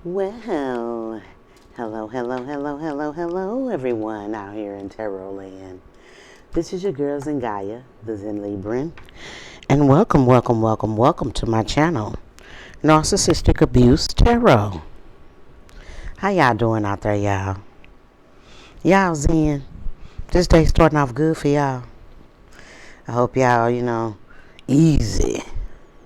Well, hello, everyone out here in Tarot Land. This is your girl Zingaya, the Zen Libran, and welcome to my channel, Narcissistic Abuse Tarot. How y'all doing out there, y'all? Y'all Zen? This day starting off good for y'all. I hope y'all, easy.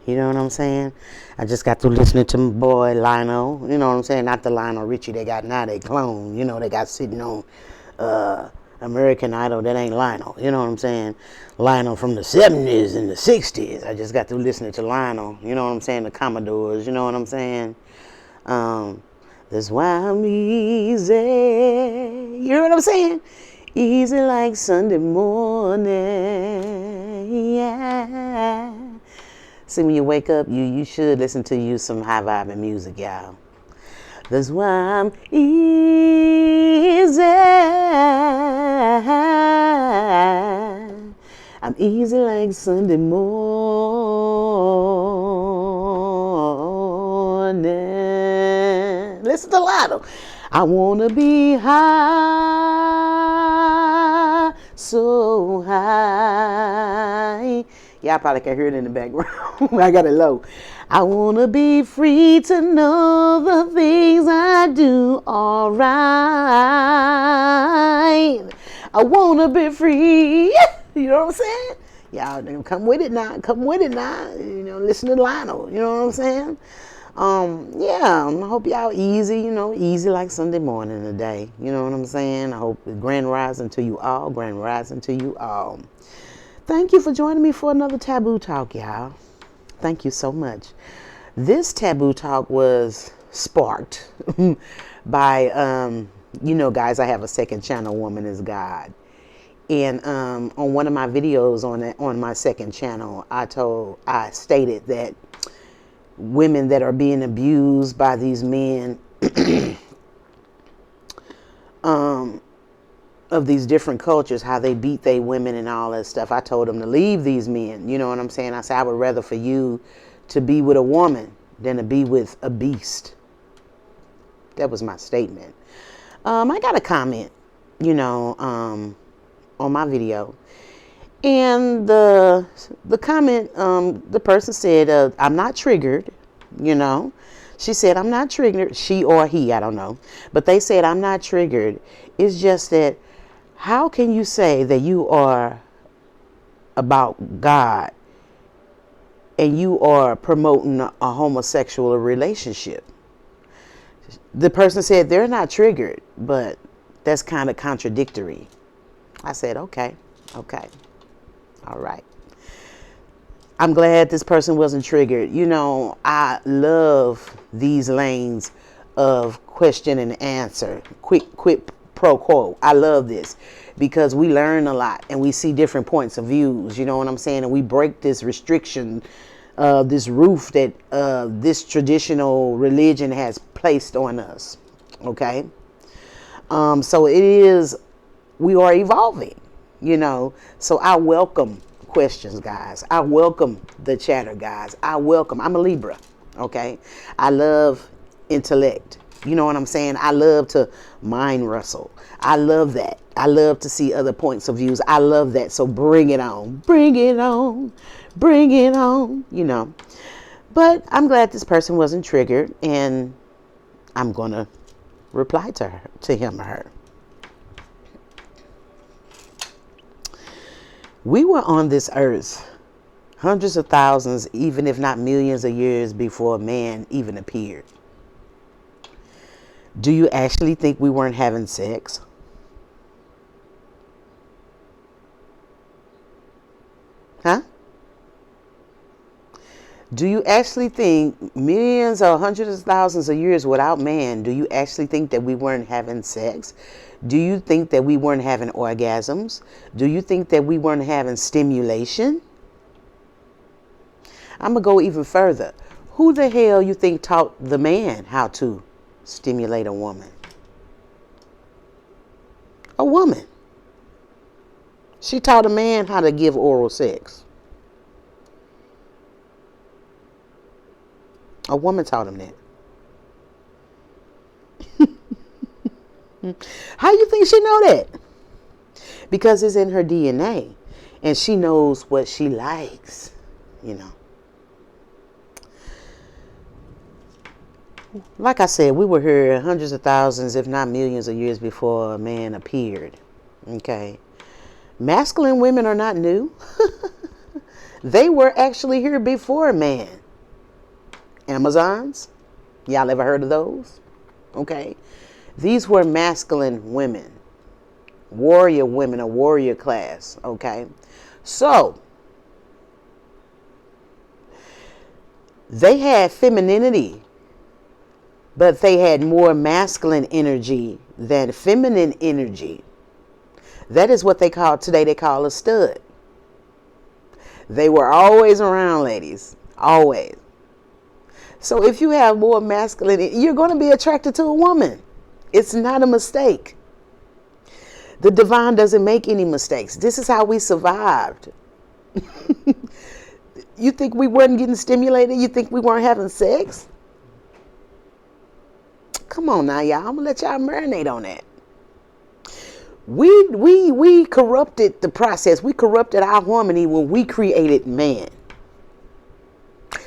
You know what I'm saying? I just got through listening to my boy Lionel. You know what I'm saying? Not the Lionel Richie they got now, they clone. You know, they got sitting on American Idol. That ain't Lionel. You know what I'm saying? Lionel from the 70s and the 60s. I just got through listening to Lionel. You know what I'm saying? The Commodores. You know what I'm saying? That's why I'm easy. You know what I'm saying? Easy like Sunday morning. Yeah. See, when you wake up, you should listen to some high vibing music, y'all. That's why I'm easy. I'm easy like Sunday morning. Listen to Lotto. I wanna be high, so high. Y'all probably can hear it in the background. I got it low. I want to be free to know the things I do all right. I want to be free. You know what I'm saying? Y'all come with it now. Come with it now. Listen to Lionel. You know what I'm saying? Yeah, I hope y'all easy, easy like Sunday morning today. You know what I'm saying? I hope grand rising to you all. Grand rising to you all. Thank you for joining me for another Taboo Talk, y'all. Thank you so much. This Taboo Talk was sparked by, guys, I have a second channel, Woman is God. And on one of my videos on my second channel, I stated that women that are being abused by these men of these different cultures, how they beat their women and all that stuff. I told them to leave these men. You know what I'm saying? I said, I would rather for you to be with a woman than to be with a beast. That was my statement. I got a comment, on my video. And the comment, the person said, I'm not triggered, She said, I'm not triggered. She or he, I don't know. But they said, I'm not triggered. It's just that, how can you say that you are about God and you are promoting a homosexual relationship? The person said they're not triggered, but that's kind of contradictory. I said, okay, all right. I'm glad this person wasn't triggered. I love these lanes of question and answer, quick pro quo. I love this because we learn a lot and we see different points of views. You know what I'm saying? And we break this restriction, this roof that this traditional religion has placed on us. Okay? So we are evolving, So I welcome questions, guys. I welcome the chatter, guys. I'm a Libra, okay? I love intellect. You know what I'm saying? I love to mind wrestle. I love that. I love to see other points of views. I love that. So bring it on. Bring it on. Bring it on, But I'm glad this person wasn't triggered, and I'm going to reply to him or her. We were on this earth hundreds of thousands, even if not millions of years before man even appeared. Do you actually think we weren't having sex? Huh? Do you actually think millions or hundreds of thousands of years without man, do you actually think that we weren't having sex? Do you think that we weren't having orgasms? Do you think that we weren't having stimulation? I'm going to go even further. Who the hell you think taught the man how to stimulate a woman? A woman. She taught a man how to give oral sex. A woman taught him that. How you think she know that? Because it's in her DNA. And she knows what she likes, you know. Like I said, we were here hundreds of thousands, if not millions of years before man appeared. Okay. Masculine women are not new. They were actually here before man. Amazons. Y'all ever heard of those? Okay. These were masculine women. Warrior women, a warrior class. Okay. So, they had femininity, but they had more masculine energy than feminine energy. That is what they call a stud. They were always around, ladies. Always. So if you have more masculine, you're going to be attracted to a woman. It's not a mistake. The divine doesn't make any mistakes. This is how we survived. You think we weren't getting stimulated? You think we weren't having sex? Come on now, y'all. I'm going to let y'all marinate on that. We corrupted the process. We corrupted our harmony when we created man.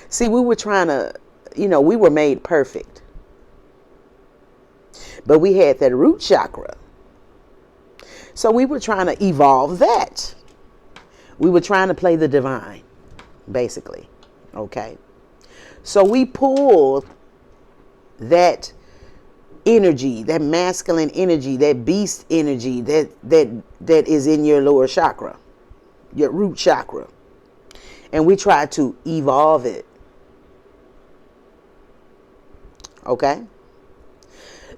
See, we were trying to, we were made perfect. But we had that root chakra. So we were trying to evolve that. We were trying to play the divine, basically. Okay. So we pulled that energy, that masculine energy, that beast energy that is in your lower chakra, your root chakra. And we tried to evolve it. Okay?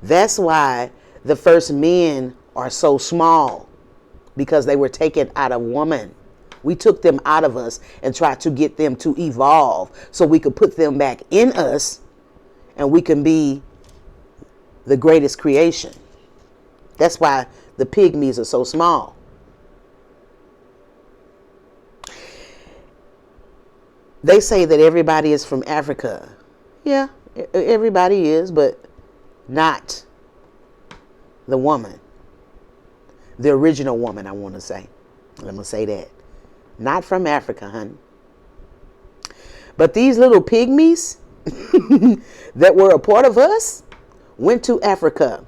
That's why the first men are so small, because they were taken out of woman. We took them out of us and tried to get them to evolve so we could put them back in us and we can be the greatest creation. That's why the pygmies are so small. They say that everybody is from Africa. Yeah, everybody is, but not the woman. The original woman, I want to say. I'm going to say that. Not from Africa, honey. But these little pygmies that were a part of us went to Africa.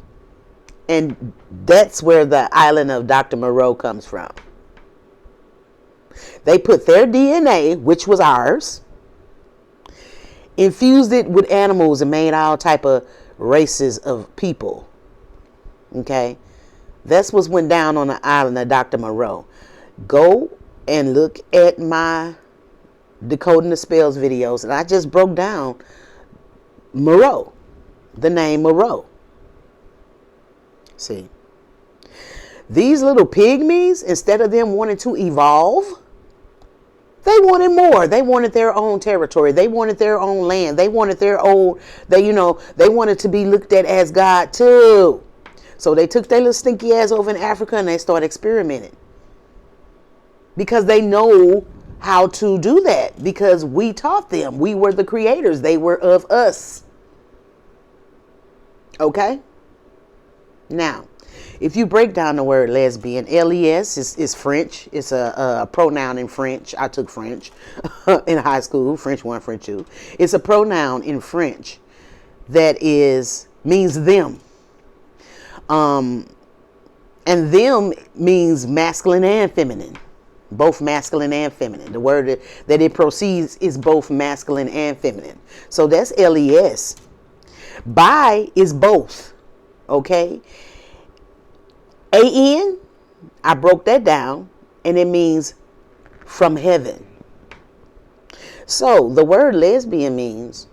And that's where the island of Dr. Moreau comes from. They put their DNA, which was ours, infused it with animals and made all type of races of people. Okay? That's what went down on the island of Dr. Moreau. Go and look at my Decoding the Spells videos. And I just broke down Moreau. The name Moreau. See. These little pygmies, instead of them wanting to evolve, they wanted more. They wanted their own territory. They wanted their own land. They wanted their own, they wanted to be looked at as God too. So they took their little stinky ass over in Africa and they started experimenting. Because they know how to do that. Because we taught them. We were the creators. They were of us. Okay? Now, if you break down the word lesbian, les is French. It's a pronoun in French. I took French in high school, French 1, French 2. It's a pronoun in French that means them. And them means masculine and feminine. Both masculine and feminine. The word that it proceeds is both masculine and feminine. So that's les. Bi is both. Okay? A-N, I broke that down, and it means from heaven. So the word lesbian means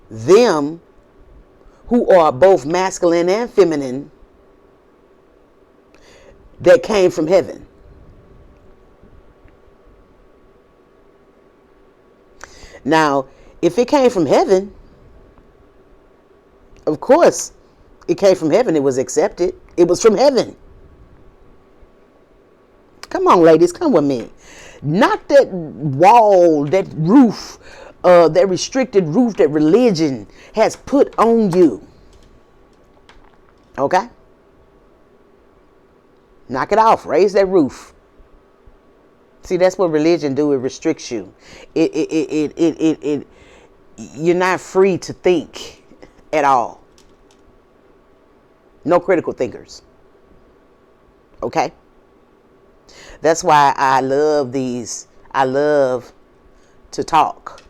them who are both masculine and feminine that came from heaven. Now, if it came from heaven, of course, it came from heaven. It was accepted. It was from heaven. Come on, ladies, come with me. Not that wall, that roof, that restricted roof that religion has put on you. Okay? Knock it off. Raise that roof. See, that's what religion do. It restricts you. You're not free to think at all. No critical thinkers. Okay? That's why I love to talk.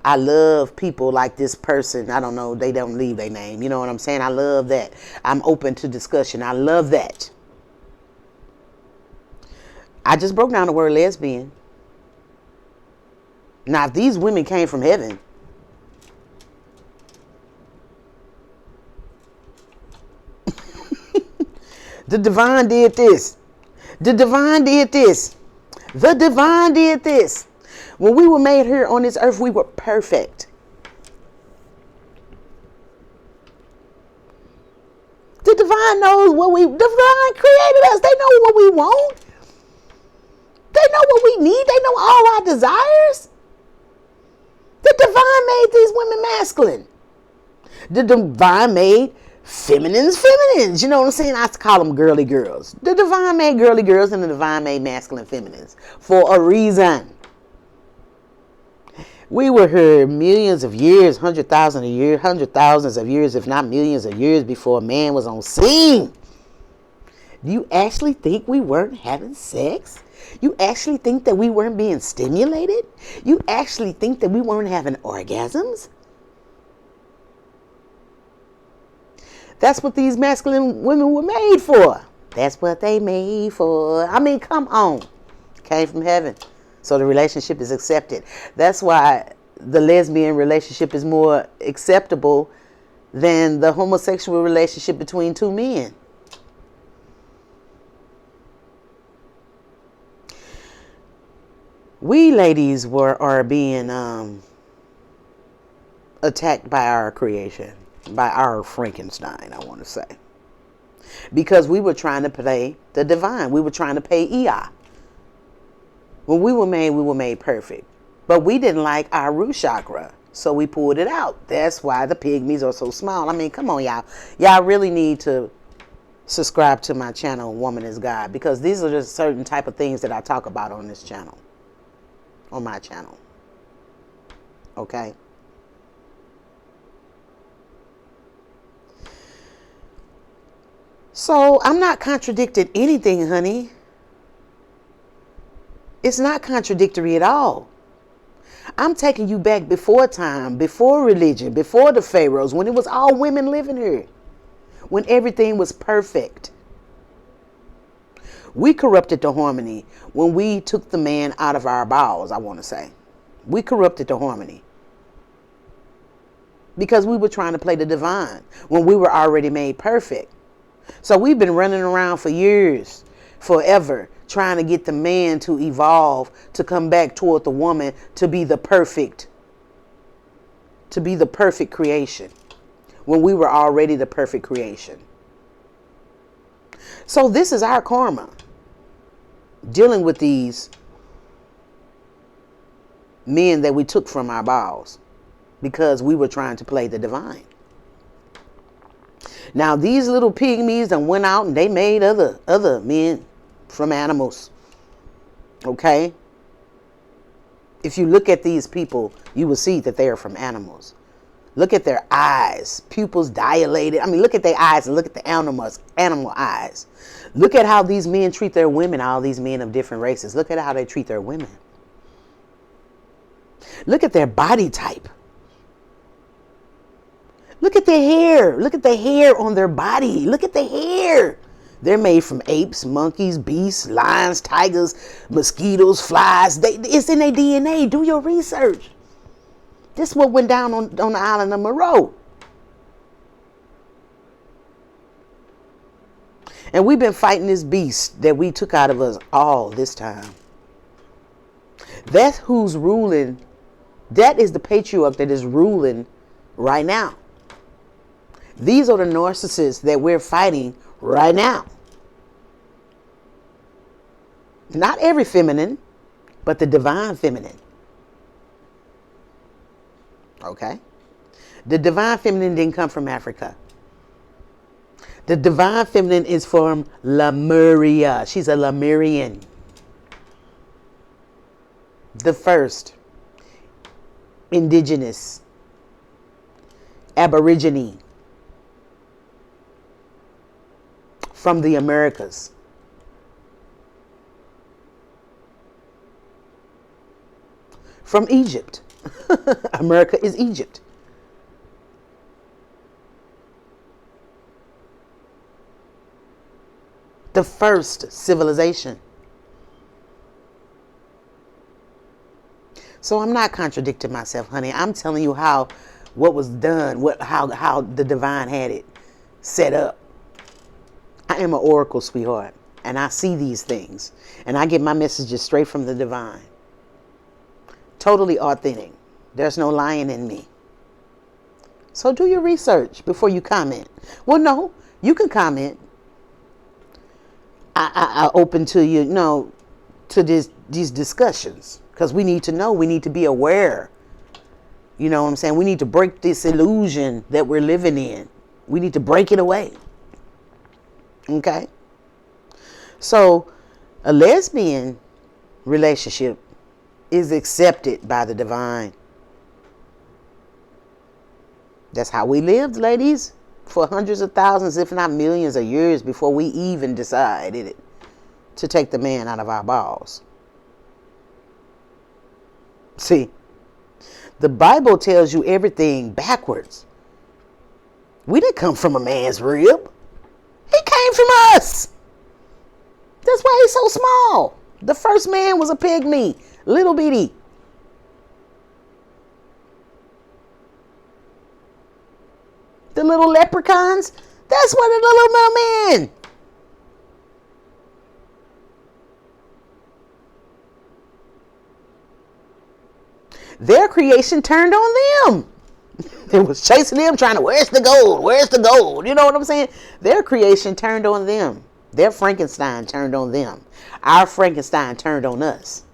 I love people like this person. I don't know. They don't leave their name. You know what I'm saying? I love that. I'm open to discussion. I love that. I just broke down the word lesbian. Now, if these women came from heaven, the divine did this. The divine did this. The divine did this. When we were made here on this earth, we were perfect. The divine knows what divine created us. They know what we want. They know what we need. They know all our desires. The divine made these women masculine. The divine made feminines. You know what I'm saying? I call them girly girls. The divine made girly girls and the divine made masculine feminines for a reason. We were here millions of years, 100,000 a year, 100,000s of years, if not millions of years before man was on scene. Do you actually think we weren't having sex? You actually think that we weren't being stimulated? You actually think that we weren't having orgasms? That's what these masculine women were made for. That's what they made for. I mean, come on. Came from heaven. So the relationship is accepted. That's why the lesbian relationship is more acceptable than the homosexual relationship between two men. We ladies are being attacked by our creation, by our Frankenstein, I want to say. Because we were trying to play the divine. We were trying to pay Ea. When we were made perfect. But we didn't like our root chakra, so we pulled it out. That's why the pygmies are so small. I mean, come on, y'all. Y'all really need to subscribe to my channel, Woman is God, because these are just certain type of things that I talk about on this channel. On my channel. Okay? So, I'm not contradicting anything, honey. It's not contradictory at all. I'm taking you back before time, before religion, before the pharaohs, when it was all women living here. When everything was perfect. We corrupted the harmony when we took the man out of our bowels, I want to say. We corrupted the harmony. Because we were trying to play the divine when we were already made perfect. So we've been running around for years, forever, trying to get the man to evolve, to come back toward the woman, to be the perfect creation, when we were already the perfect creation. So this is our karma, dealing with these men that we took from our bowels, because we were trying to play the divine. Now these little pygmies that went out and they made other men from animals. Okay? If you look at these people, you will see that they are from animals. Look at their eyes, pupils dilated. I mean, look at their eyes and look at the animal eyes. Look at how these men treat their women, all these men of different races. Look at how they treat their women. Look at their body type. Look at their hair. Look at the hair on their body. Look at the hair. They're made from apes, monkeys, beasts, lions, tigers, mosquitoes, flies. It's in their DNA. Do your research. This is what went down on the island of Moreau. And we've been fighting this beast that we took out of us all this time. That's who's ruling. That is the patriarch that is ruling right now. These are the narcissists that we're fighting right now. Not every feminine, but the divine feminine. Okay? The divine feminine didn't come from Africa. The divine feminine is from Lemuria. She's a Lemurian. The first indigenous aborigine from the Americas. From Egypt. America is Egypt. The first civilization. So I'm not contradicting myself, honey. I'm telling you what was done, how the divine had it set up. I am an oracle, sweetheart, and I see these things, and I get my messages straight from the divine. Totally authentic. There's no lying in me. So do your research before you comment. Well, no, you can comment. I open to to these discussions, because we need to know. We need to be aware. You know what I'm saying? We need to break this illusion that we're living in. We need to break it away. Okay? So a lesbian relationship is accepted by the divine. That's how we lived, ladies, for hundreds of thousands, if not millions of years before we even decided to take the man out of our balls. See, the Bible tells you everything backwards. We didn't come from a man's rib. He came from us. That's why he's so small. The first man was a pygmy, little bitty. The little leprechauns, that's what the little men. Their creation turned on them. It was chasing them, trying to, where's the gold? Where's the gold? You know what I'm saying? Their creation turned on them. Their Frankenstein turned on them. Our Frankenstein turned on us.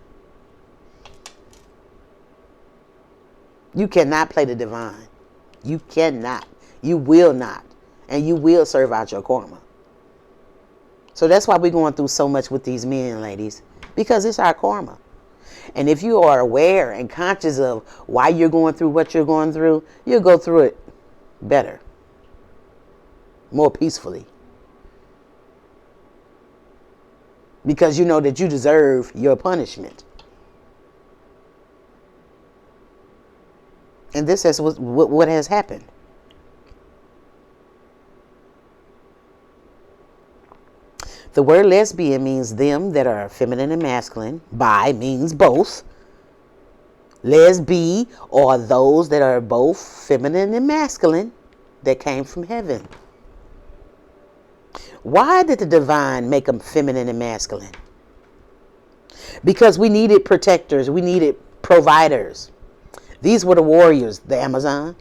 You cannot play the divine. You cannot. You will not. And you will serve out your karma. So that's why we're going through so much with these men, ladies. Because it's our karma. And if you are aware and conscious of why you're going through what you're going through, you'll go through it better. More peacefully. Because you know that you deserve your punishment. And this is what has happened. The word lesbian means them that are feminine and masculine. Bi means both. Lesbi are those that are both feminine and masculine that came from heaven. Why did the divine make them feminine and masculine? Because we needed protectors. We needed providers. These were the warriors, the Amazon,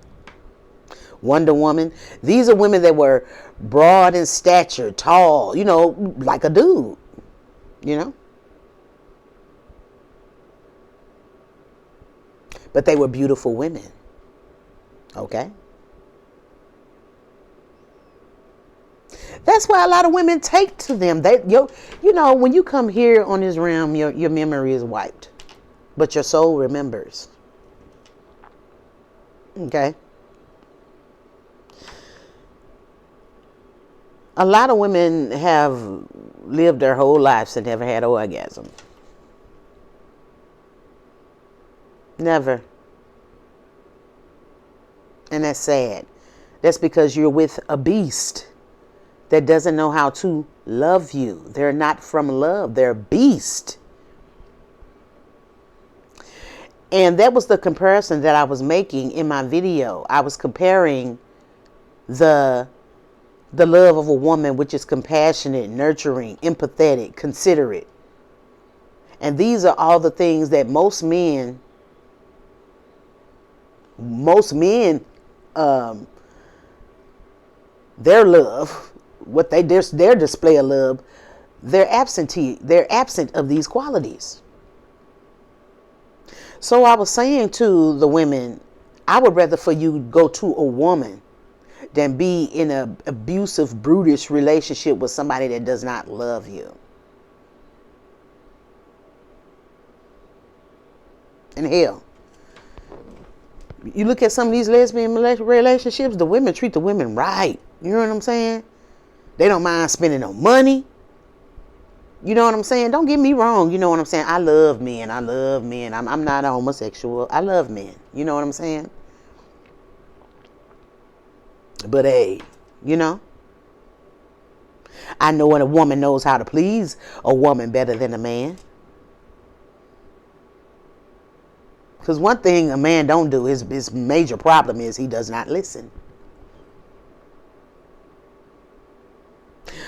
Wonder Woman. These are women that were broad in stature, tall, like a dude, But they were beautiful women. Okay? That's why a lot of women take to them. When you come here on this realm, your memory is wiped. But your soul remembers. Okay? A lot of women have lived their whole lives and never had an orgasm. Never. And that's sad. That's because you're with a beast that doesn't know how to love you. They're not from love. They're a beast. And that was the comparison that I was making in my video. I was comparing the love of a woman, which is compassionate, nurturing, empathetic, considerate. And these are all the things that most men, their love, their display of love, they're absent of these qualities. So I was saying to the women, I would rather for you go to a woman than be in an abusive, brutish relationship with somebody that does not love you. And hell, you look at some of these lesbian relationships, the women treat the women right. You know what I'm saying? They don't mind spending no money. You know what I'm saying? Don't get me wrong. You know what I'm saying? I love men. I love men. I'm not a homosexual. I love men. You know what I'm saying? But hey, you know, I know when a woman knows how to please a woman better than a man. Because one thing a man don't do, his major problem is he does not listen.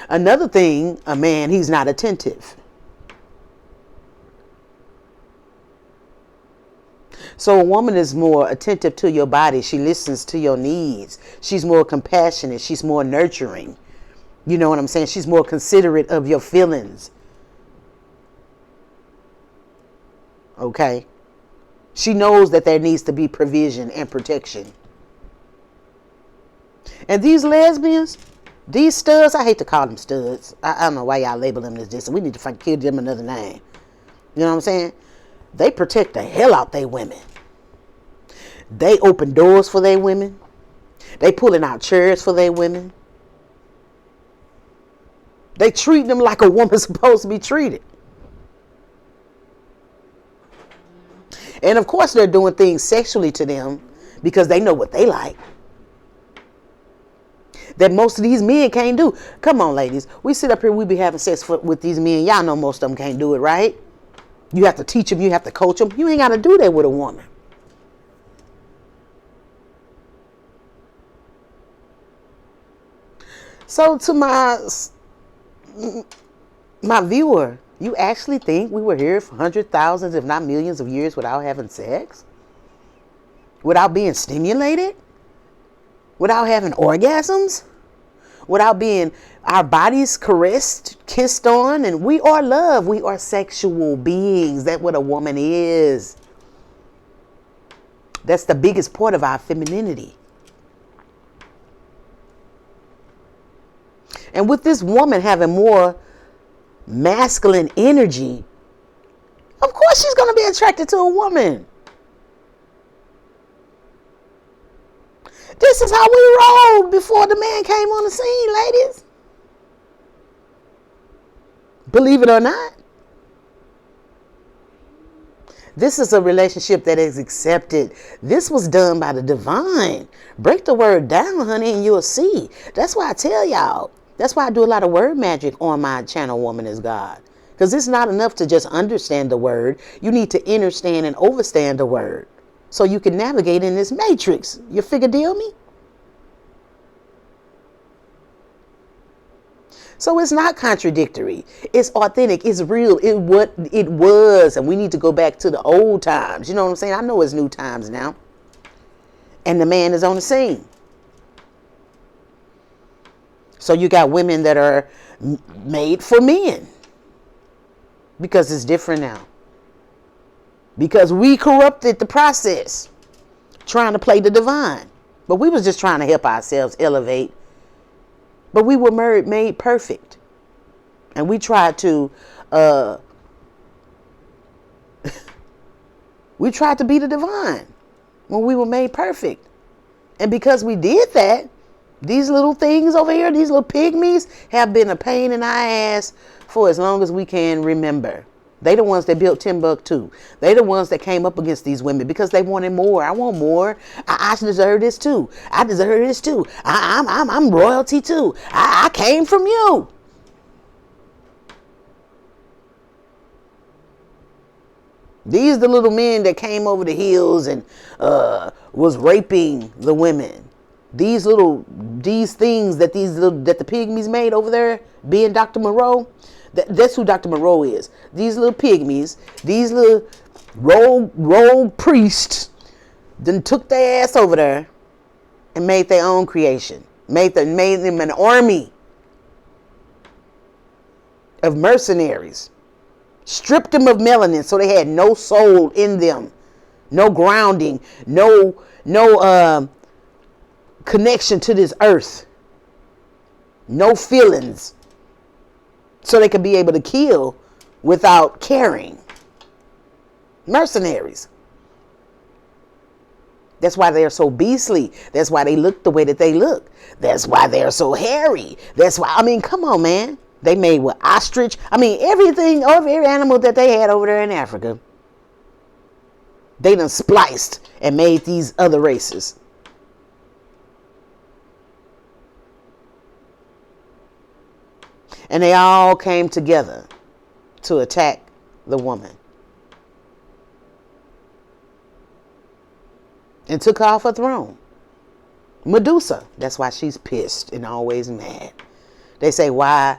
Another thing, a man, he's not attentive. So a woman is more attentive to your body. She listens to your needs. She's more compassionate. She's more nurturing. You know what I'm saying? She's more considerate of your feelings. Okay? She knows that there needs to be provision and protection. And these lesbians, these studs, I hate to call them studs. I don't know why y'all label them as this. We need to give them another name. You know what I'm saying? They protect the hell out they women. They open doors for their women. They pulling out chairs for their women. They treat them like a woman's supposed to be treated. And of course they're doing things sexually to them because they know what they like. That most of these men can't do. Come on, ladies. We sit up here, we be having sex with these men. Y'all know most of them can't do it, right? You have to teach them. You have to coach them. You ain't got to do that with a woman. So to my viewer, you actually think we were here for hundreds, thousands, if not millions of years without having sex? Without being stimulated? Without having orgasms? Without being our bodies caressed, kissed on? And we are love. We are sexual beings. That's what a woman is. That's the biggest part of our femininity. And with this woman having more masculine energy, of course she's going to be attracted to a woman. This is how we rolled before the man came on the scene, ladies. Believe it or not. This is a relationship that is accepted. This was done by the divine. Break the word down, honey, and you'll see. That's why I tell y'all. That's why I do a lot of word magic on my channel, Woman is God. Because it's not enough to just understand the word. You need to understand and overstand the word so you can navigate in this matrix. You figure deal me? So it's not contradictory. It's authentic. It's real. It's what it was. And we need to go back to the old times. You know what I'm saying? I know it's new times now. And the man is on the scene. So you got women that are made for men. Because it's different now. Because we corrupted the process. Trying to play the divine. But we was just trying to help ourselves elevate. But we were made perfect. And we tried to we tried to be the divine when we were made perfect. And because we did that, these little things over here, these little pygmies, have been a pain in our ass for as long as we can remember. They the ones that built Timbuktu. They the ones that came up against these women because they wanted more. I want more. I deserve this too. I deserve this too. I'm royalty too. I came from you. These the little men that came over the hills and was raping the women. These things that that the pygmies made over there, being Dr. Moreau. That's who Dr. Moreau is. These little pygmies, these little rogue priests, then took their ass over there and made their own creation. Made them an army of mercenaries. Stripped them of melanin so they had no soul in them. No grounding. No connection to this earth. No feelings. So they can be able to kill without caring. Mercenaries. That's why they're so beastly. That's why they look the way that they look. That's why they're so hairy. That's why, I mean, come on, man. They made with ostrich. I mean, everything, every animal that they had over there in Africa, they done spliced and made these other races. And they all came together to attack the woman. And took her off her throne. Medusa. That's why she's pissed and always mad. They say why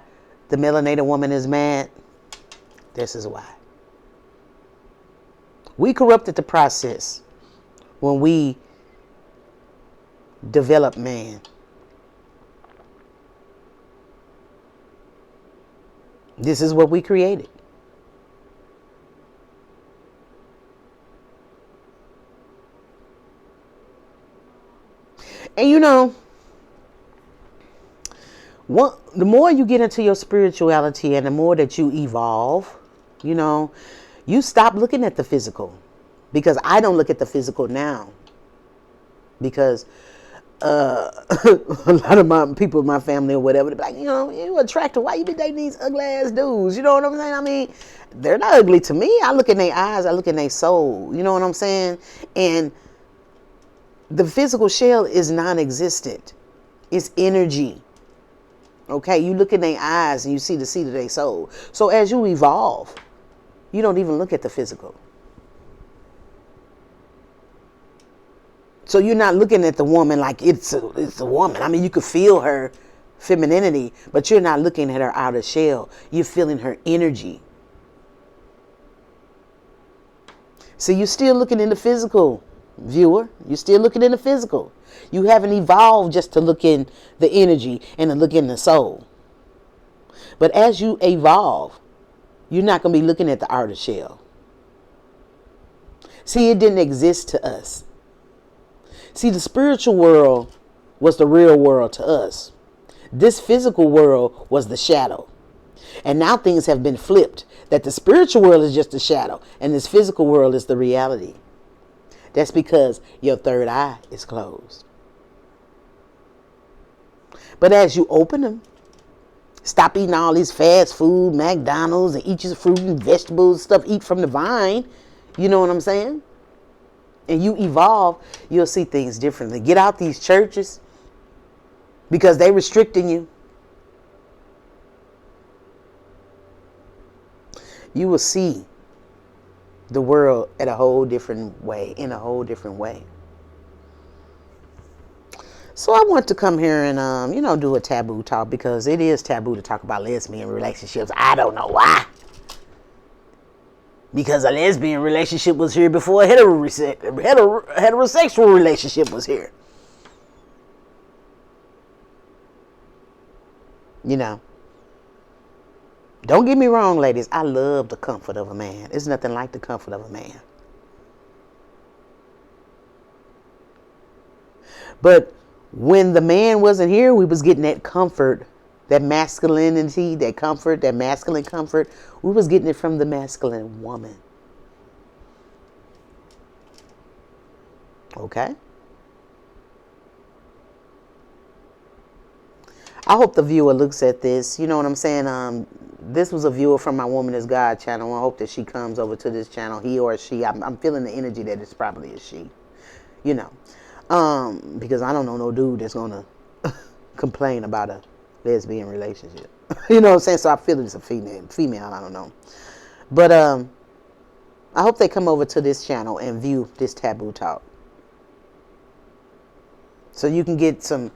the melanated woman is mad. This is why. We corrupted the process when we developed man. This is what we created. And you know, the more you get into your spirituality and the more that you evolve, you know, you stop looking at the physical. Because I don't look at the physical now. Because a lot of my people in my family or whatever, they're like, you know, you attractive. Why you be dating these ugly ass dudes? You know what I'm saying? I mean, they're not ugly to me. I look in their eyes. I look in their soul. You know what I'm saying? And the physical shell is non-existent. It's energy. Okay? You look in their eyes and you see the seed of their soul. So as you evolve, you don't even look at the physical. So you're not looking at the woman like it's a woman. I mean, you could feel her femininity, but you're not looking at her outer shell. You're feeling her energy. So you're still looking in the physical, viewer. You're still looking in the physical. You haven't evolved just to look in the energy and to look in the soul. But as you evolve, you're not going to be looking at the outer shell. See, it didn't exist to us. See, the spiritual world was the real world to us. This physical world was the shadow. And now things have been flipped. That the spiritual world is just a shadow. And this physical world is the reality. That's because your third eye is closed. But as you open them, stop eating all these fast food, McDonald's, and eat your fruit and vegetables, stuff, eat from the vine. You know what I'm saying? And you evolve, you'll see things differently. Get out these churches because they're restricting you. You will see the world at a whole different way, in a whole different way. So I want to come here and, you know, do a taboo talk because it is taboo to talk about lesbian relationships. I don't know why. Because a lesbian relationship was here before a heterosexual relationship was here. You know. Don't get me wrong, ladies. I love the comfort of a man. There's nothing like the comfort of a man. But when the man wasn't here, we was getting that comfort, that masculinity, that comfort, that masculine comfort. We was getting it from the masculine woman. Okay? I hope the viewer looks at this. You know what I'm saying? This was a viewer from my Woman is God channel. I hope that she comes over to this channel, he or she. I'm feeling the energy that it's probably a she. You know. Because I don't know no dude that's going to complain about a lesbian relationship. You know what I'm saying? So I feel it's a female, I don't know. But I hope they come over to this channel and view this taboo talk. So you can get some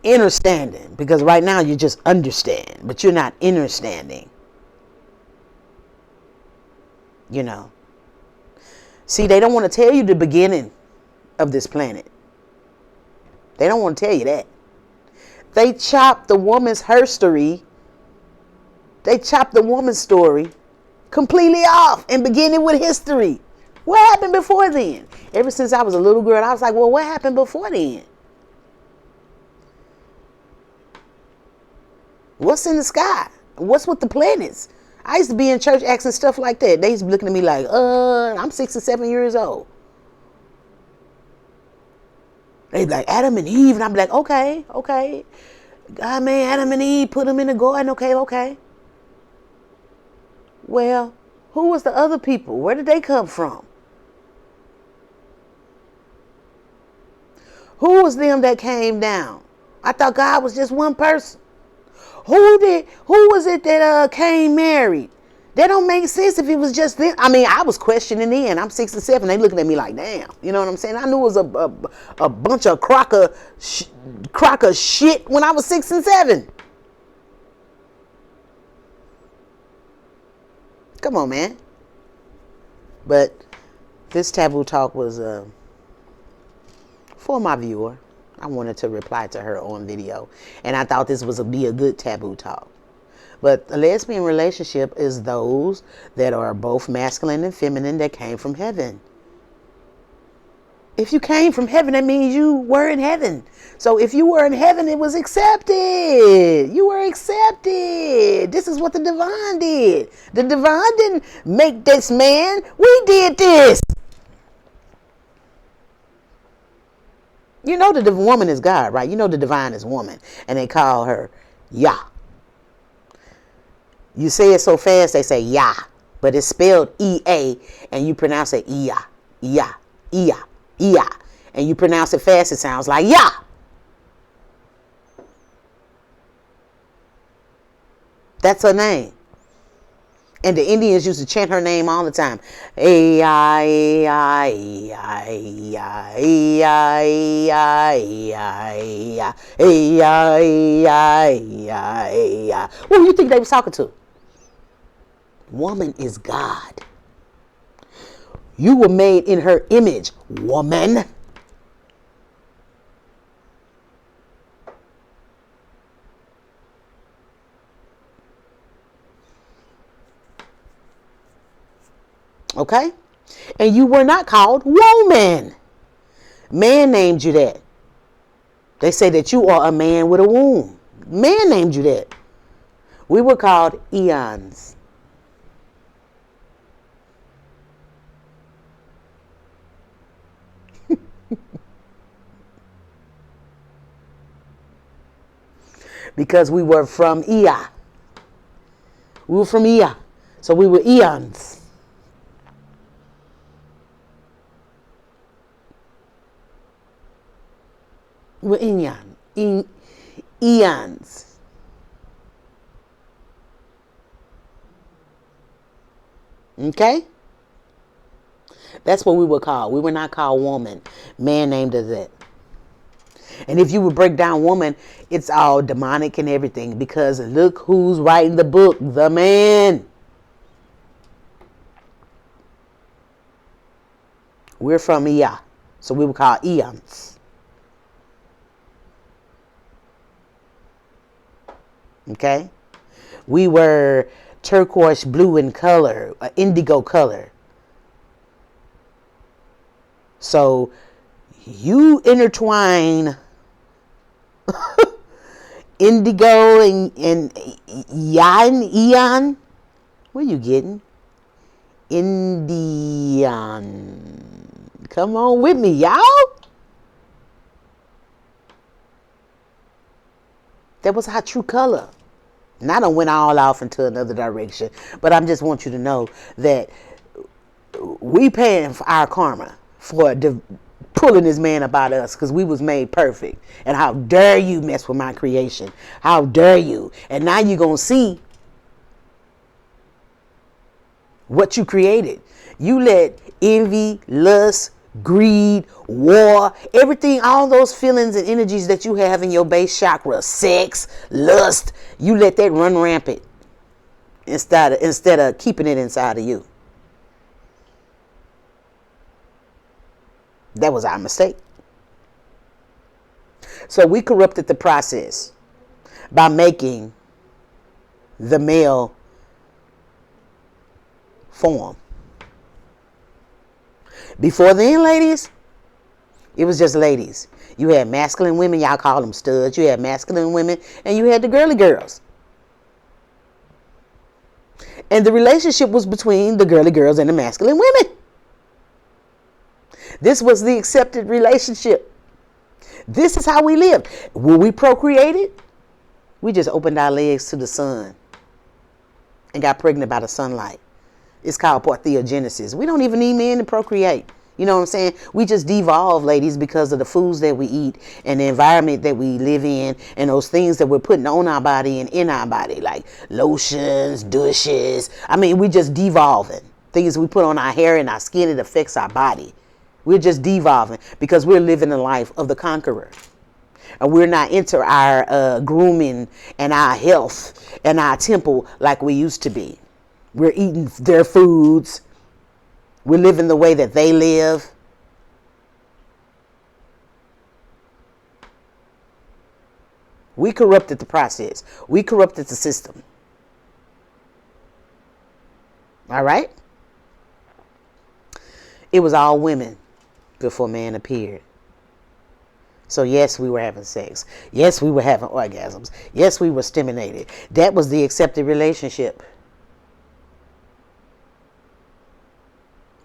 understanding. Because right now you just understand, but you're not understanding. You know. See, they don't want to tell you the beginning of this planet. They don't want to tell you that. They chopped the woman's history. They chopped the woman's story completely off and beginning with history. What happened before then? Ever since I was a little girl, I was like, well, what happened before then? What's in the sky? What's with the planets? I used to be in church asking stuff like that. They used to be looking at me like, I'm 6 or 7 years old. They'd be like, Adam and Eve. And I'm like, okay. God made Adam and Eve, put them in the garden. Okay. Well, who was the other people? Where did they come from? Who was them that came down? I thought God was just one person. Who was it that came married? That don't make sense if it was just them. I mean, I was questioning then. I'm 6 or 7. They looking at me like, damn. You know what I'm saying? I knew it was a bunch of crocker shit when I was 6 and 7. Come on, man. But this taboo talk was for my viewer. I wanted to reply to her on video. And I thought this was be a good taboo talk. But a lesbian relationship is those that are both masculine and feminine that came from heaven. If you came from heaven, that means you were in heaven. So if you were in heaven, it was accepted. You were accepted. This is what the divine did. The divine didn't make this man. We did this. You know the woman is God, right? You know the divine is woman. And they call her Yah. You say it so fast, they say Yah. But it's spelled E-A. And you pronounce it Yah. Yah. Yah. Yah. And you pronounce it fast, it sounds like Yah. That's her name. And the Indians used to chant her name all the time. Who do you think they was talking to? Woman is God. You were made in her image, woman. Okay? And you were not called woman. Man named you that. They say that you are a man with a womb. Man named you that. We were called eons. Because we were from Ea. We were from Ea. So we were eons. We were eons. Okay? That's what we were called. We were not called woman. Man named us that. And if you would break down woman, it's all demonic and everything. Because look who's writing the book. The man. We're from Ea. So we were called eons. Okay? We were turquoise blue in color. Indigo color. So you intertwine indigo and eon. What are you getting? Indian. Come on with me, y'all. That was our true color. And I done went all off into another direction. But I just want you to know that we paying for our karma for pulling this man about us because we was made perfect. And how dare you mess with my creation? How dare you? And now you're going to see what you created. You let envy, lust, greed, war, everything, all those feelings and energies that you have in your base chakra, sex, lust, you let that run rampant instead of keeping it inside of you. That was our mistake. So we corrupted the process by making the male form. Before then, ladies, it was just ladies. You had masculine women, y'all call them studs. You had masculine women, and you had the girly girls. And the relationship was between the girly girls and the masculine women. This was the accepted relationship. This is how we lived. When we procreated, we just opened our legs to the sun and got pregnant by the sunlight. It's called parthenogenesis. We don't even need men to procreate. You know what I'm saying? We just devolve, ladies, because of the foods that we eat and the environment that we live in and those things that we're putting on our body and in our body, like lotions, douches. I mean, we just devolving. Things we put on our hair and our skin, it affects our body. We're just devolving because we're living the life of the conqueror. And we're not into our grooming and our health and our temple like we used to be. We're eating their foods. We're living the way that they live. We corrupted the process. We corrupted the system. All right? It was all women before man appeared. So yes, we were having sex. Yes, we were having orgasms. Yes, we were stimulated. That was the accepted relationship.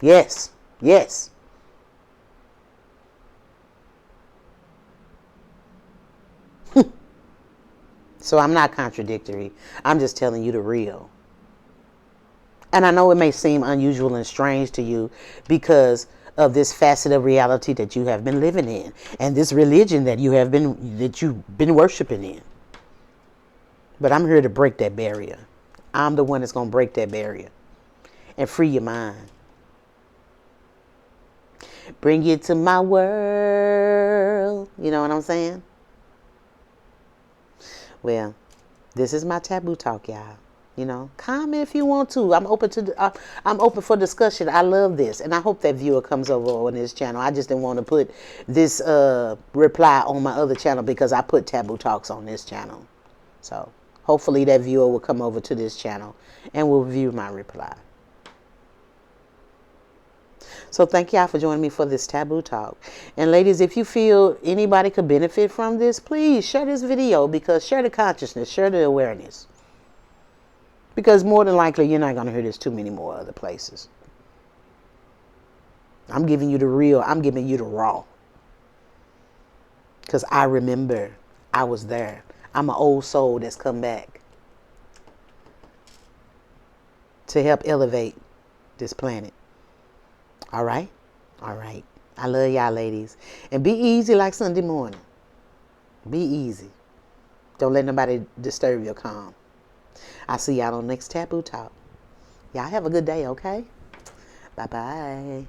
Yes, yes. So I'm not contradictory. I'm just telling you the real. And I know it may seem unusual and strange to you because of this facet of reality that you have been living in and this religion that you've been worshiping in. But I'm here to break that barrier. I'm the one that's going to break that barrier and free your mind. Bring you to my world. You know what I'm saying? Well, this is my taboo talk, y'all. You know, comment if you want to. I'm open for discussion. I love this, and I hope that viewer comes over on this channel. I just didn't want to put this reply on my other channel because I put taboo talks on this channel. So hopefully that viewer will come over to this channel and will view my reply. So thank y'all for joining me for this taboo talk. And ladies, if you feel anybody could benefit from this, please share this video, because share the consciousness, share the awareness. Because more than likely, you're not going to hear this too many more other places. I'm giving you the real. I'm giving you the raw. Because I remember I was there. I'm an old soul that's come back to help elevate this planet. All right? All right. I love y'all, ladies. And be easy like Sunday morning. Be easy. Don't let nobody disturb your calm. I'll see y'all on next Taboo Talk. Y'all have a good day, okay? Bye-bye.